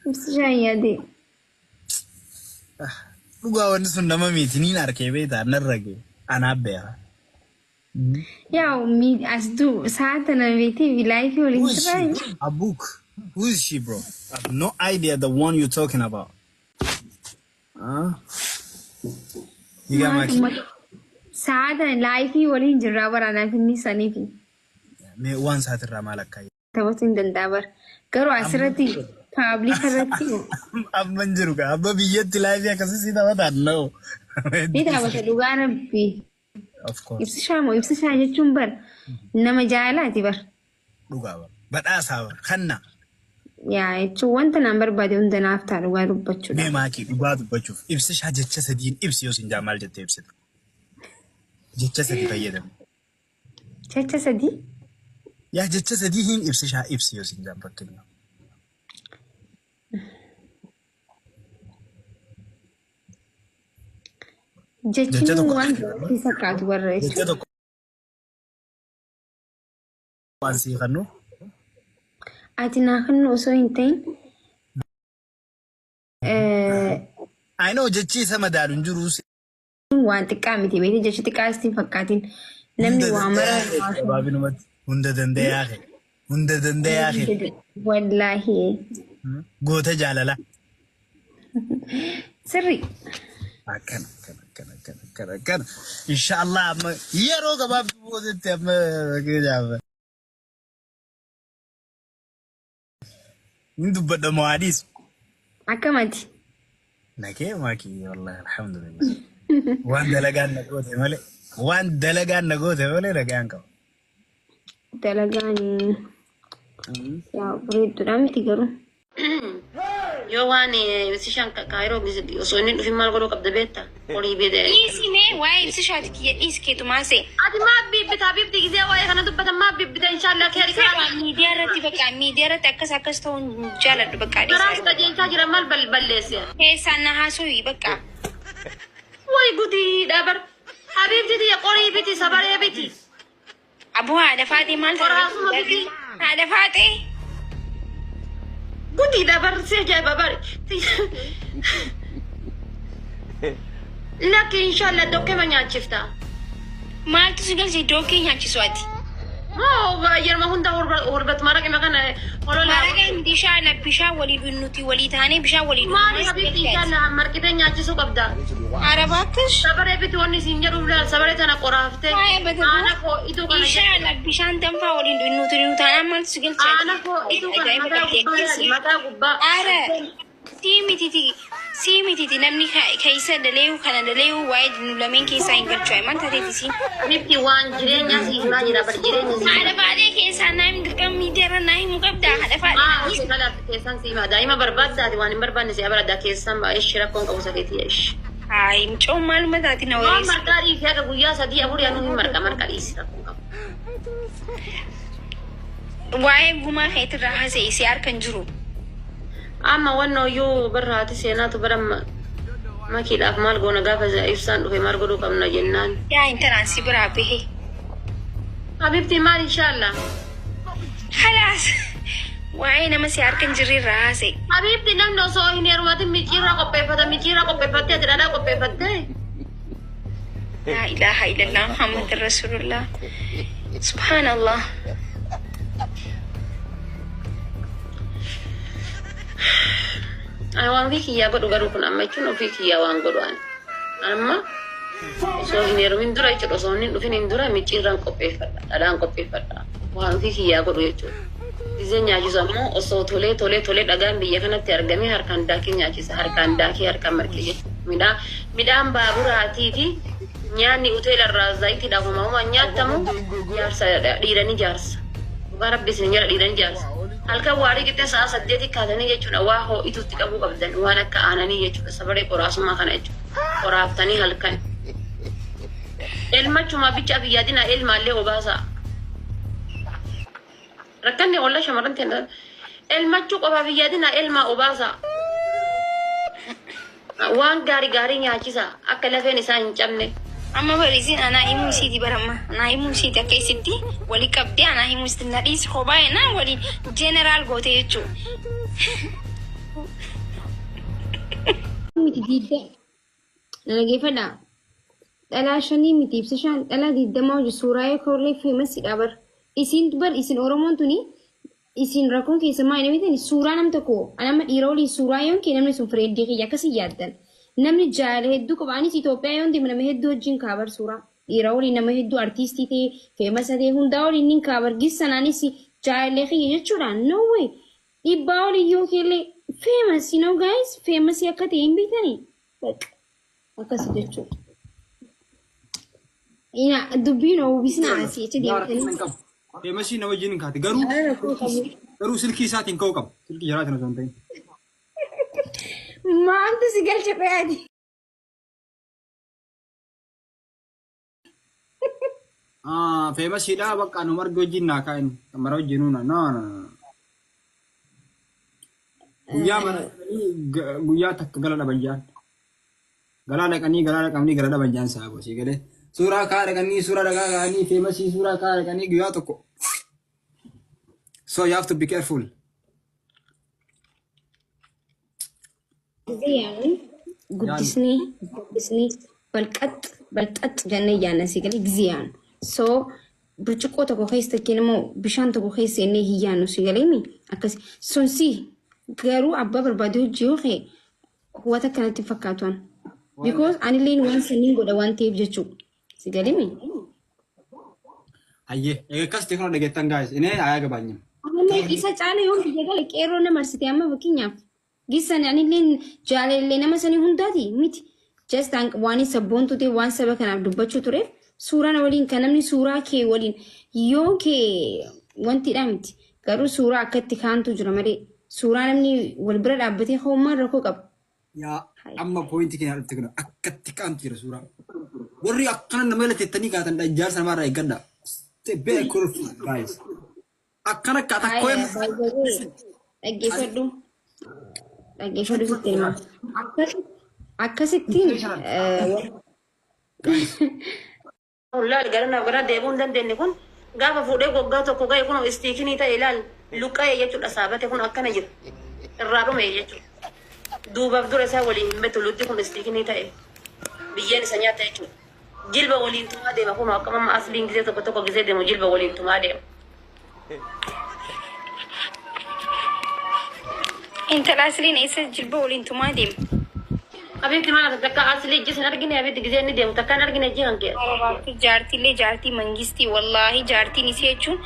Ibsishayadi. Dhugaa wanti sun nama miitiniin arkee beektaa narrage anaabbeeha. Yaa asdu saatana beeti life waliin jiraa. Abuk. Who is she, bro? I have no idea the one you're talking about. You got my key? Saatana life waliin jiraa waraana finni saniifi. Me one saat ramalakkai. Tawasin dandabar. Garu asirati public arati. Abban jiru ka abba biyyatti live akkasii taphataa no. Ni taphata dhugaana bi. Of course. Ibsishaa jechuun bar nama jaalaati bar. Dhugaa bar. Badhaasaa bar kanna. Yaa jechuun wanta naan barbaade hunda naaf ta'a dhugaa dubbachuudha. Mee maakii dhugaa dubbachuuf ibsishaa jecha sadiin ibsi yoo sin jaamaal jettee ibsita. Jecha sadii fayyadamu. Jecha sadii? Yaa jecha sadii hin ibsishaa ibsi yoo sin jaam fakkeenyaaf. Jechuun waan itti fakkaatu barreessu. Jecha tokko waan sii kannu. Ati naa kannu osoo hin ta'in. I know jechi isa madaalu hin jiru. Waan xiqqaa miti beekte jechi xiqqaa sitti fakkaatiin namni waa mara. Hunda dandayaa kee. Hunda dandayaa kee. Wallaahi. Goota jaalala. Sirri. Akkana. Inshallah amma yeroo gabaabduu boodetti amma geejjaba. Min dubbadha maadis. Akkamati. Nakee maakii wallahi alhamdulillah. Waan dalagaan nagoote malee nagaan qaba. Dalagaan yaa bareedduudha miti garuu. Yo waan ibsishaan kaayiroo osoo inni dhufin maal godhuu qabda beektaa? Horii beedee. Dhiisimee waa'ee ibsishaati kiyya dhiiskeetu maasee. Ati maa bibbita gisee waa'ee kana dubbatan maa bibbita inshaallah keeri karaa. Miidiyaa irratti akkas ta'uun jaaladhu bakka dhiisaa. Garaas qajeelchaa jira maal balleesse. Keessaan na haasoo bakka. Way gudii dhabar. Habiibti ya qorii biti sabaree biti. Abuu haadha faaxii maal ta'e? Haadha faaxii. Gudi dabar saja babar. Laki inshallah doke menyachifta. Maal tu sugal si doke nyachisu ati. Oh, bayar mahunda horbat marak makan horola. Marak inshallah bisha wali binuti wali thane bisha wali. Mali habib inshallah hamar kita nyachisu qabda. Arabakish. Sabare bitu wani sinjar ulah sabare thana qorafte. Anak ko itu kan. Inshallah bishan tanfa wali binuti thana mal sugal chat. Anak ko itu kan mata gubba. Ara. Simiti namni kaisa daleeyu kana daleeyu waa'ee lameen keessaa hin galchu man taatee si habibti waan jireenya si himaa jira bar jireenya si haadha faadhee keessaa naam dirqam miidiyaarra naa himu qabda haadha faadhee kala keessan si himaa daa'ima barbaaddaati waan hin barbaanne si abarada keessan baay'ee shira koon qabu sakeetii ish hayi mucoo maaluma taati na waan marqaadhii fi akka guyyaa sadii afurii anu hin marqaadhii si rakkoon qabu waa'ee gumaa keetirraa haasa'e si harkan jiru. Amma wannan yo barraati seenaatu baramma makiidhaaf maal goona gaafa ibsaan dhufe maal godhuu qabna jennaan. Yaa intaraan si biraa bahe. Habibti maal inshallah. Halaas waa'ee nama si harkan jirrirraa haasa'e. Habibti namni osoo hin heerumatin micciirraa qopheeffattee ati dhadhaa qopheeffattee. Laa ilaaha illallah Muhammad Rasulullah. Subhanallah. Waan fikiyyaa godhu garuu kun amma jechuun ofii kiyyaa waan godhan. Amma osoo hin heerumin dura jechuudha osoo hin dhufin hin dura micciirraan qopheeffadha dhadhaan qopheeffadha waan fikiyyaa godhu jechuudha. Gizee nyaachisu ammoo osoo tolee dhagaan biyya kanatti argamee harkaan daakii nyaachisa harkaan daakii harkaan marqee jechuudha. Midhaan baaburaatii fi nyaanni hoteelarraa zayitiidhaaf uumama nyaatamu jaarsa dhiiranii jaarsa. Dhugaa rabbis hin jala dhiiranii jaarsa. Halkan waarii qixxee sa'a 8 kaatanii jechuudha waa ho'ituutti qabuu qabdan waan akka aananii jechuudha sabaree qoraasummaa kana jechuudha qoraaftanii halkan elmachuma bicha biyyaadina elmaallee obaasa rakkanni olla shamarran tenda elmachuu qofa biyyaadina elma obaasa waan gaarii nyaachisa akka lafeen isaa hin cabne. Amma bariisin anaa himuu isiiti baramma anaa himuu isiiti akka isitti walii qabdee anaa himuu isiiti nadhiis kophaa ennaan waliin jeneraal goote jechuudha. miti diidda dhaggeeffadha. Dhalaa shanii miti ibsa shan dhalaa diiddamaa hojii suuraa eekoollee feemasiidha bar. Isin Oromoon tuni isin rakkoon keessa maal mitan suuraa nam tokko nama dhiira olii suuraa yoon kee namni sun fireeddii kiyya akkasii yaaddan. Namni jaala hedduu qaba. Anis Itoophiyaa yoon deemu nama hedduu wajjin kaabar suuraa. Dhiira olii nama hedduu artiistii ta'e feemasa ta'e hundaa olii inni kaabar gissanaanis jaalallee kiyya jechuudha. No way. Dhibbaa olii yoo keellee famous, you know guys, famous akka ta'e hin beekanii. Akkasii jechuudha. Ina dubbiin oobisna asii jecha deemtanii. Famous na wajjin hin kaate garuu silkii isaatiin ka'uu qaba. Silkii jaraatiin osoo hin ta'in. Maaltu si galcha fayyadi? Famous dha bakka nu marga wajjin naa kaa'in kamara wajjin una no. Guyyaa takka gala dhaban galaa dhaqanii gala dhaban jaan saabo si galee suuraa kaa dhaqanii suuraa dhagaa kaa'anii famous suuraa kaa dhaqanii guyyaa tokko. So you have to be careful. Guddisni balqax jennee yaadna si galee giziyaan. So burcuqqoo tokko keessa kennamoo bishaan tokko keessa inni hiyyaanu si galee mi akkasi sonsi garuu abbaa barbaade hojii yoo wata kanatti fakkaatuan. Because anilleen waan saniin godha waan ta'eef jechuudha. Si galee mi? Ayyee akkas ta'e kana dhageettan guys inni ayaa gabaanyam. Amma isa caala yoo biyya gale qeerroo nama marsite amma fakkeenyaaf gissan anilleen jaalallee nama sanii hundaati miti. Just waan sabboontu ta'e waan saba kanaaf dubbachuu tureef suuraan waliin kan namni suuraa kee waliin yoo kee wantidha miti. Garuu suuraa akkatti kaantu jira malee suuraa namni wal bira dhaabbatee hoommaan rakkoo qaba. Yaa amma pointi keenya dhufte kun akkatti kaantu jira suuraa. Warri akkana nama lateettanii kaatan ijaarsa namaarraa eeggadha. Stay very careful guys. Akkana kaata koyem. Dhaggeeffadhu sitti himaa. Akkasittiin Wallahi gara deebuu hin dandeenye kun gaafa fuudhee goggaa tokko ga'e kun istiikinii ta'e ilaal luqqa'ee jechuudha saabate kun akkana jira irraa dhume jechuudha. Duubaaf dura isaa waliin hin beektu lutti kun istiikinii ta'e biyyeen isa nyaata jechuudha. Jilba waliin tumaa deema kun akkama amma asliin gisee tokko gisee deemu jilba waliin tumaa deema. intala asliin eessa jilba waliin tumaa deema? Abiti mana takka asli jis nargine abiti gisee ni deemu takka nargine jiran kee. Jaartiilee jaartii mangistii wallahi jaartiin isii jechuun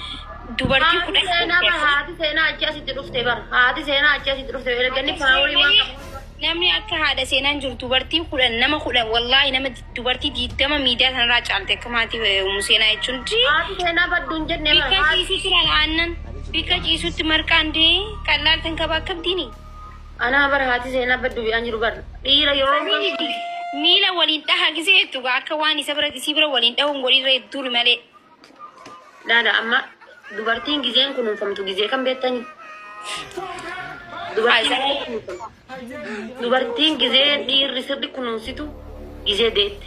dubartii kudha haati seenaa achi asitti dhufte bar haati seenaa achi asitti dhufte erganni faaworii waan namni akka haadha seenaan jiru dubartii kudhan nama kudhan wallahi nama dubartii 20 miidiyaa sanarraa caalte akka maatii museenaa jechuun haati seenaa badduun jennee bar bika ciisutti aannan bika ciisutti marqaandee qallaaltan kabaa kabdiini. Ana bar haati seenaa baddu bi'aan jiru bar dhiira yeroo miila waliin dhaha gisee jettu akka waan isa bira gisii bira waliin dhahuun godhiirra hedduu malee. Laala amma dubartiin gizeen kunuunfamtu gizee kan beektanii. Dubartiin gizee dhiirri sirri kunuunsitu gizee deette.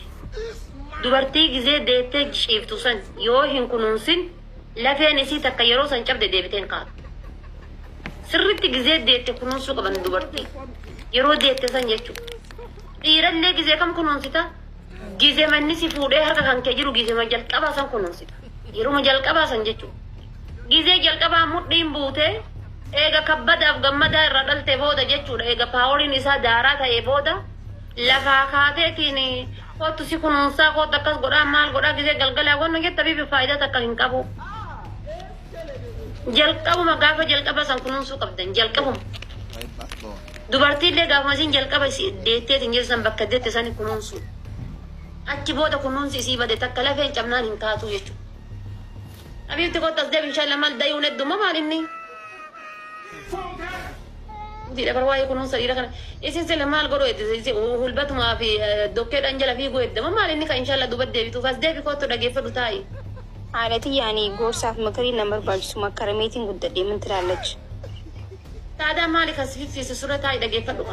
Dubartii gizee deettee ciiftu san yoo hin kunuunsin lafeen isii takka yeroo san cabde deebiteen kaatu. Sirritti gizee deette kunuunsuu qaban dubartii yeroo deette san jechuudha. Dhiirallee gizee kam kunuunsita? Gizee manni si fuudhee harka kan kee jiru gizee jalqabaa san kunuunsita. Yeroo jalqabaa san jechuudha. Gizee jalqabaa mudhiin buutee eega kabbadaaf gammadaa irra dhalte booda jechuudha. Eega paaworiin isaa daaraa ta'ee booda lafaa kaateetiin kootu si kunuunsaa kootu akkas godhaa maal godhaa gizee galgalaa wanna jetta bibi faayidaa takka hin qabu. Jalqabuma gaafa jalqaba san kunuunsuu qabdan jalqabuma. Dubartiillee gaafa isiin jalqaba deetteetiin jirsan bakka deette san kunuunsuu. Achi booda kunuunsi isii bade takka lafeen cabnaan hin kaatu jechuudha. Abibti kottas deebi inshallah mal dayuun hedduma maalinni. Dhiira barwaa'ee kunuunsa dhiira kana isin sila maal godhu hulbatumaa fi dokkeedhaan jala fiiguu hedduma maalinni kan inshallah duba deebituuf as deebi kottu dhageeffadhu taa'i. Haadhatii yaani gorsaaf makarii nama barbaachisu makarameetiin guddadhee min tilaallachi. Taadaa maali kan si fiksiisu sura taa'i dhageeffadhu.